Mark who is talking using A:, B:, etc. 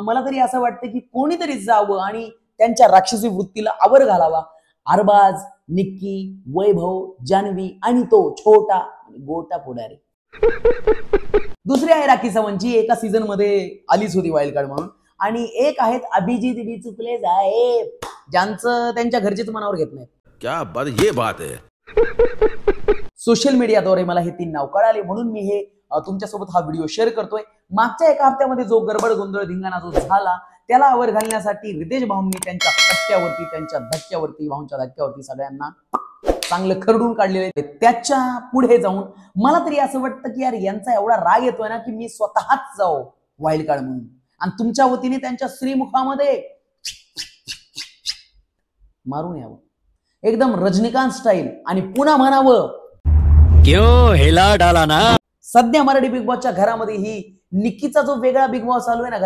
A: मला तरी असं वाटतं की कोणीतरी जावं आणि त्यांच्या राक्षसी वृत्तीला आवर घालावा. अरबाज, निक्की, वैभव, जान्हवी आणि तो छोटा गोटा पुढारी. दुसरी आहे राखी सावंत, जी एका सीझन मध्ये आलीच होती वाईल्ड कार्ड म्हणून. आणि एक आहेत अभिजित बिचुकले साहेब, ज्यांचं त्यांच्या घरचेच मनावर घेत नाही.
B: क्या बात, ये बात है.
A: सोशल मीडियाद्वारे मला हे 3 नाव कळाले, म्हणून मी हे तुमच्यासोबत हा व्हिडिओ शेअर करतोय. मागच्या एका हप्त्यामध्ये जो गडबड गोंधळ धिंगाणा जो झाला त्याला आवर घालण्यासाठी रितेश भाऊंनी त्यांच्या धक्क्यावरती, त्यांच्या धक्क्यावरती, भाऊंच्या धक्क्यावरती सगळ्यांना चांगलं खरडून काढलेले. त्याच्या पुढे जाऊन मला तरी असं वाटतं की यार यांचा एवढा राग येतोय ना की मी स्वतःच जाऊ वाईल्ड कार्ड म्हणून आणि तुमच्या वतीने त्यांच्या श्रीमुखामध्ये मारून यावं एकदम रजनीकांत स्टाईल आणि पुन्हा म्हणावं,
C: क्यों हिला डाला ना.
A: सध्या मराठी बिग बॉसच्या घरामध्ये ही निक्कीचा जो वेगळा बिग बॉस चालू आहे ना